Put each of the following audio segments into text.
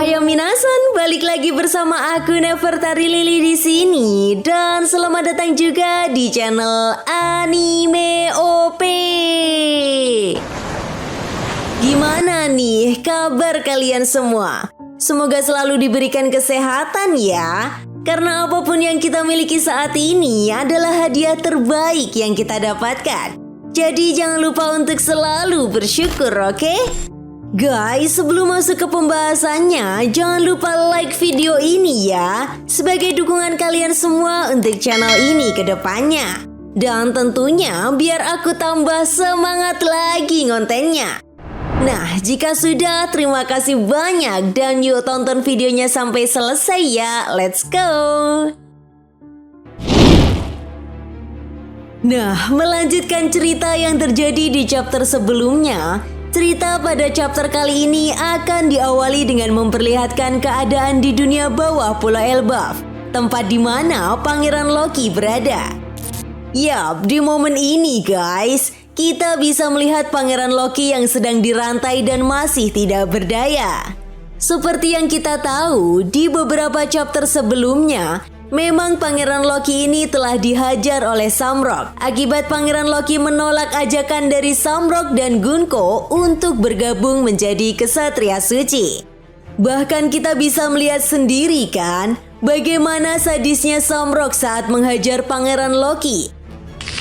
Ohayo minasan, balik lagi bersama aku Nefertari Lily di sini dan selamat datang juga di channel Anime OP. Gimana nih kabar kalian semua? Semoga selalu diberikan kesehatan ya. Karena apapun yang kita miliki saat ini adalah hadiah terbaik yang kita dapatkan. Jadi jangan lupa untuk selalu bersyukur, oke? Guys, sebelum masuk ke pembahasannya, jangan lupa like video ini ya, sebagai dukungan kalian semua untuk channel ini ke depannya. Dan tentunya biar aku tambah semangat lagi ngontennya. Nah, jika sudah, terima kasih banyak dan yuk tonton videonya sampai selesai ya. Let's go! Nah, melanjutkan cerita yang terjadi di chapter sebelumnya. Cerita pada chapter kali ini akan diawali dengan memperlihatkan keadaan di dunia bawah Pulau Elbaf, tempat di mana Pangeran Loki berada. Yap, di momen ini guys, kita bisa melihat Pangeran Loki yang sedang dirantai dan masih tidak berdaya. Seperti yang kita tahu, di beberapa chapter sebelumnya, memang Pangeran Loki ini telah dihajar oleh Samrock akibat Pangeran Loki menolak ajakan dari Samrock dan Gunko untuk bergabung menjadi Kesatria Suci. Bahkan kita bisa melihat sendiri kan bagaimana sadisnya Samrock saat menghajar Pangeran Loki.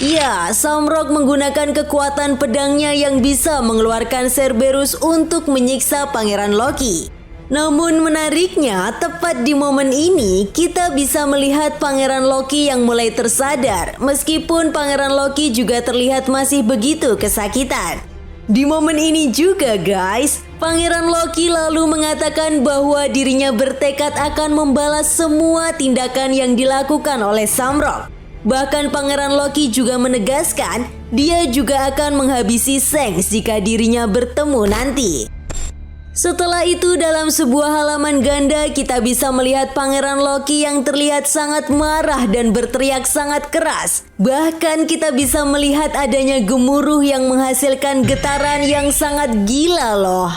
Ya, Samrock menggunakan kekuatan pedangnya yang bisa mengeluarkan Cerberus untuk menyiksa Pangeran Loki. Namun menariknya, tepat di momen ini kita bisa melihat Pangeran Loki yang mulai tersadar, meskipun Pangeran Loki juga terlihat masih begitu kesakitan. Di momen ini juga guys, Pangeran Loki lalu mengatakan bahwa dirinya bertekad akan membalas semua tindakan yang dilakukan oleh Samrock. Bahkan Pangeran Loki juga menegaskan dia juga akan menghabisi Shanks jika dirinya bertemu nanti. Setelah itu dalam sebuah halaman ganda kita bisa melihat Pangeran Loki yang terlihat sangat marah dan berteriak sangat keras. Bahkan kita bisa melihat adanya gemuruh yang menghasilkan getaran yang sangat gila loh.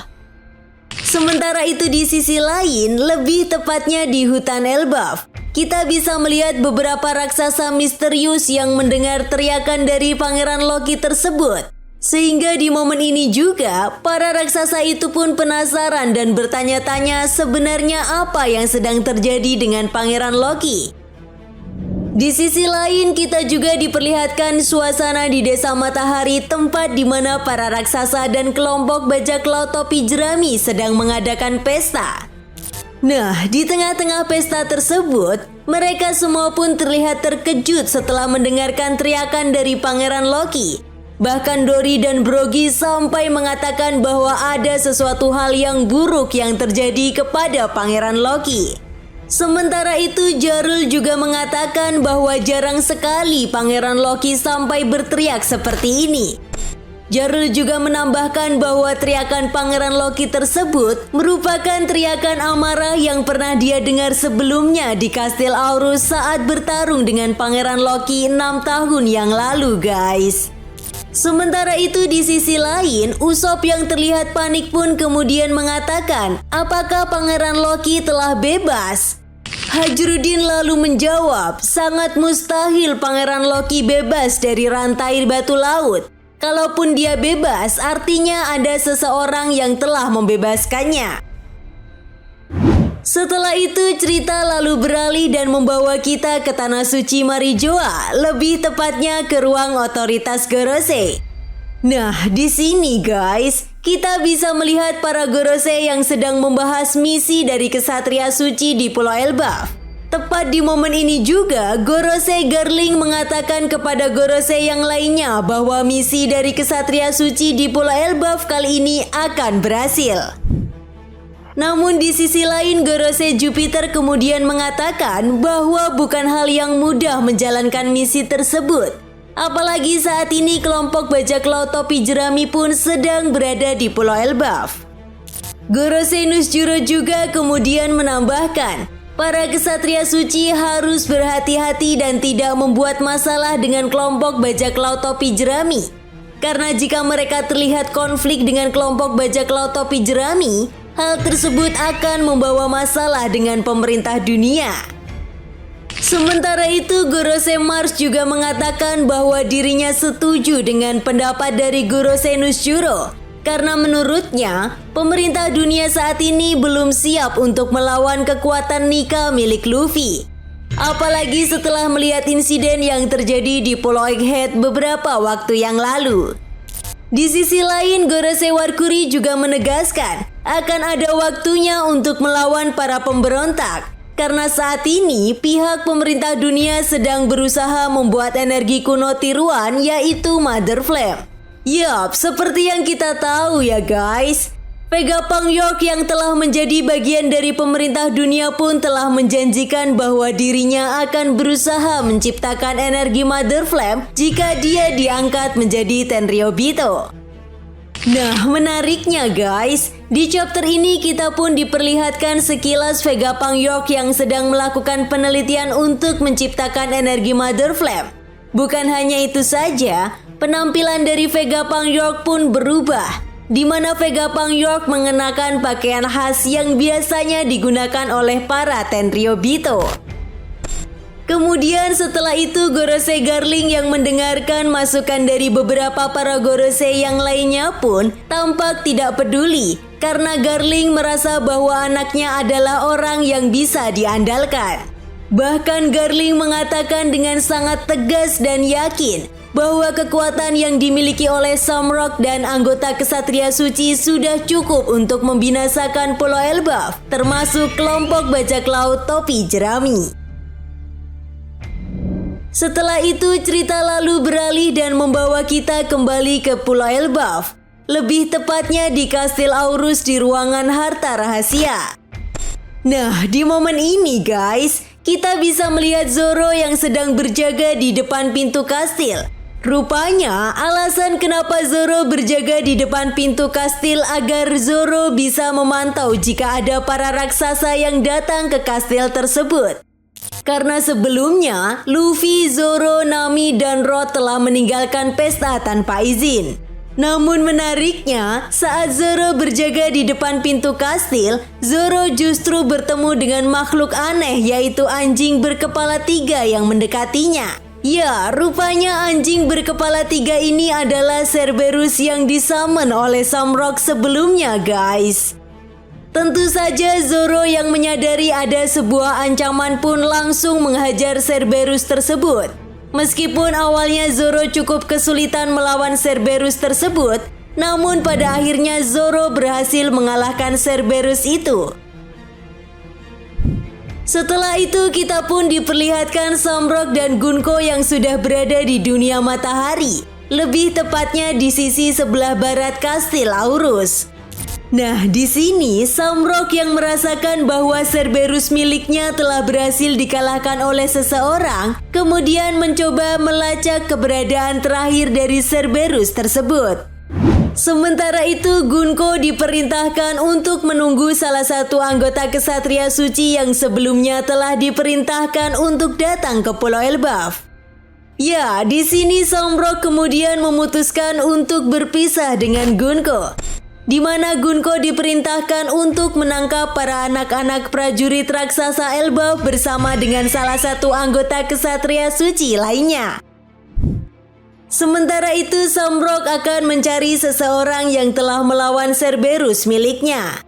Sementara itu di sisi lain, lebih tepatnya di hutan Elbaf, kita bisa melihat beberapa raksasa misterius yang mendengar teriakan dari Pangeran Loki tersebut. Sehingga di momen ini juga, para raksasa itu pun penasaran dan bertanya-tanya sebenarnya apa yang sedang terjadi dengan Pangeran Loki. Di sisi lain, kita juga diperlihatkan suasana di Desa Matahari, tempat di mana para raksasa dan kelompok bajak laut topi jerami sedang mengadakan pesta. Nah, di tengah-tengah pesta tersebut, mereka semua pun terlihat terkejut setelah mendengarkan teriakan dari Pangeran Loki. Bahkan Dori dan Brogy sampai mengatakan bahwa ada sesuatu hal yang buruk yang terjadi kepada Pangeran Loki. Sementara itu Jarul juga mengatakan bahwa jarang sekali Pangeran Loki sampai berteriak seperti ini. Jarul juga menambahkan bahwa teriakan Pangeran Loki tersebut merupakan teriakan amarah yang pernah dia dengar sebelumnya di Kastil Aurus saat bertarung dengan Pangeran Loki 6 tahun yang lalu guys. Sementara itu di sisi lain, Usopp yang terlihat panik pun kemudian mengatakan, apakah Pangeran Loki telah bebas? Hajrudin lalu menjawab, sangat mustahil Pangeran Loki bebas dari rantai batu laut. Kalaupun dia bebas, artinya ada seseorang yang telah membebaskannya. Setelah itu cerita lalu beralih dan membawa kita ke Tanah Suci Marijoa, lebih tepatnya ke ruang otoritas Gorosei. Nah, di sini guys, kita bisa melihat para Gorosei yang sedang membahas misi dari Kesatria Suci di Pulau Elbaf. Tepat di momen ini juga, Gorosei Garling mengatakan kepada Gorosei yang lainnya bahwa misi dari Kesatria Suci di Pulau Elbaf kali ini akan berhasil. Namun di sisi lain Gorosei Jupiter kemudian mengatakan bahwa bukan hal yang mudah menjalankan misi tersebut. Apalagi saat ini kelompok bajak laut topi jerami pun sedang berada di Pulau Elbaf. Gorosei Nusjuro juga kemudian menambahkan, para kesatria suci harus berhati-hati dan tidak membuat masalah dengan kelompok bajak laut topi jerami. Karena jika mereka terlihat konflik dengan kelompok bajak laut topi jerami, hal tersebut akan membawa masalah dengan pemerintah dunia. Sementara itu, Gorose Mars juga mengatakan bahwa dirinya setuju dengan pendapat dari Gorose Nuzjuro karena menurutnya pemerintah dunia saat ini belum siap untuk melawan kekuatan Nika milik Luffy. Apalagi setelah melihat insiden yang terjadi di Pulau Egghead beberapa waktu yang lalu. Di sisi lain, Gorose Warkuri juga menegaskan akan ada waktunya untuk melawan para pemberontak. Karena saat ini pihak pemerintah dunia sedang berusaha membuat energi kuno tiruan yaitu Mother Flame. Yap, seperti yang kita tahu ya guys. Vegapunk York yang telah menjadi bagian dari pemerintah dunia pun telah menjanjikan bahwa dirinya akan berusaha menciptakan energi Mother Flame jika dia diangkat menjadi Tenryubito. Nah, menariknya guys, di chapter ini kita pun diperlihatkan sekilas Vegapunk York yang sedang melakukan penelitian untuk menciptakan energi Mother Flame. Bukan hanya itu saja, penampilan dari Vegapunk York pun berubah, di mana Vegapunk York mengenakan pakaian khas yang biasanya digunakan oleh para Tenryubito. Kemudian setelah itu Gorose Garling yang mendengarkan masukan dari beberapa para Gorose yang lainnya pun tampak tidak peduli karena Garling merasa bahwa anaknya adalah orang yang bisa diandalkan. Bahkan Garling mengatakan dengan sangat tegas dan yakin bahwa kekuatan yang dimiliki oleh Samrock dan anggota Kesatria Suci sudah cukup untuk membinasakan Pulau Elbaf, termasuk kelompok bajak laut topi jerami. Setelah itu cerita lalu beralih dan membawa kita kembali ke Pulau Elbaf, lebih tepatnya di Kastil Aurus di ruangan harta rahasia. Nah, di momen ini guys, kita bisa melihat Zoro yang sedang berjaga di depan pintu kastil. Rupanya alasan kenapa Zoro berjaga di depan pintu kastil agar Zoro bisa memantau jika ada para raksasa yang datang ke kastil tersebut. Karena sebelumnya, Luffy, Zoro, Nami, dan Rod telah meninggalkan pesta tanpa izin. Namun menariknya, saat Zoro berjaga di depan pintu kastil, Zoro justru bertemu dengan makhluk aneh yaitu anjing berkepala 3 yang mendekatinya. Ya, rupanya anjing berkepala 3 ini adalah Cerberus yang disummon oleh Samrock sebelumnya guys. Tentu saja Zoro yang menyadari ada sebuah ancaman pun langsung menghajar Cerberus tersebut. Meskipun awalnya Zoro cukup kesulitan melawan Cerberus tersebut, namun pada akhirnya Zoro berhasil mengalahkan Cerberus itu. Setelah itu kita pun diperlihatkan Samrock dan Gunko yang sudah berada di dunia matahari, lebih tepatnya di sisi sebelah barat Kastil Aurus. Nah, di sini Samrock yang merasakan bahwa Cerberus miliknya telah berhasil dikalahkan oleh seseorang, kemudian mencoba melacak keberadaan terakhir dari Cerberus tersebut. Sementara itu, Gunko diperintahkan untuk menunggu salah satu anggota Kesatria Suci yang sebelumnya telah diperintahkan untuk datang ke Pulau Elbaf. Ya, di sini Samrock kemudian memutuskan untuk berpisah dengan Gunko, di mana Gunko diperintahkan untuk menangkap para anak-anak prajurit raksasa Elbaf bersama dengan salah satu anggota Kesatria Suci lainnya. Sementara itu, Samrock akan mencari seseorang yang telah melawan Cerberus miliknya.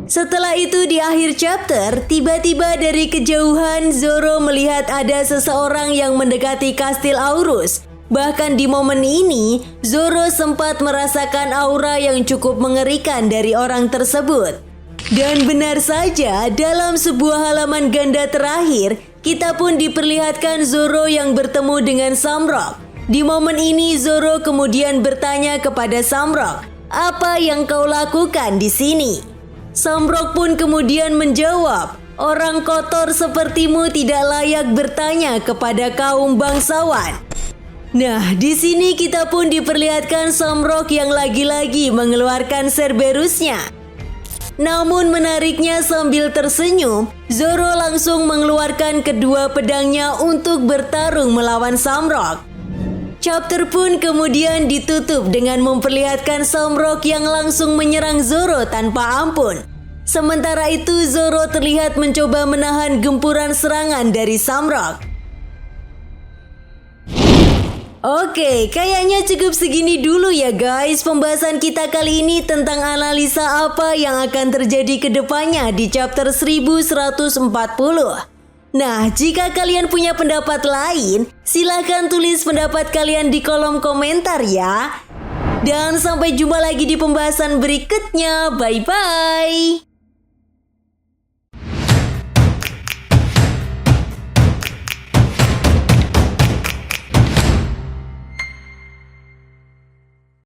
Setelah itu di akhir chapter, tiba-tiba dari kejauhan Zoro melihat ada seseorang yang mendekati Kastil Aurus. Bahkan di momen ini, Zoro sempat merasakan aura yang cukup mengerikan dari orang tersebut. Dan benar saja, dalam sebuah halaman ganda terakhir, kita pun diperlihatkan Zoro yang bertemu dengan Samrock. Di momen ini, Zoro kemudian bertanya kepada Samrock, "Apa yang kau lakukan di sini?" Samrock pun kemudian menjawab, "Orang kotor sepertimu tidak layak bertanya kepada kaum bangsawan." Nah, di sini kita pun diperlihatkan Samrock yang lagi-lagi mengeluarkan Cerberusnya. Namun menariknya sambil tersenyum, Zoro langsung mengeluarkan kedua pedangnya untuk bertarung melawan Samrock. Chapter pun kemudian ditutup dengan memperlihatkan Samrock yang langsung menyerang Zoro tanpa ampun. Sementara itu Zoro terlihat mencoba menahan gempuran serangan dari Samrock. Oke, kayaknya cukup segini dulu ya guys pembahasan kita kali ini tentang analisa apa yang akan terjadi ke depannya di chapter 1140. Nah, jika kalian punya pendapat lain, silahkan tulis pendapat kalian di kolom komentar ya. Dan sampai jumpa lagi di pembahasan berikutnya. Bye-bye.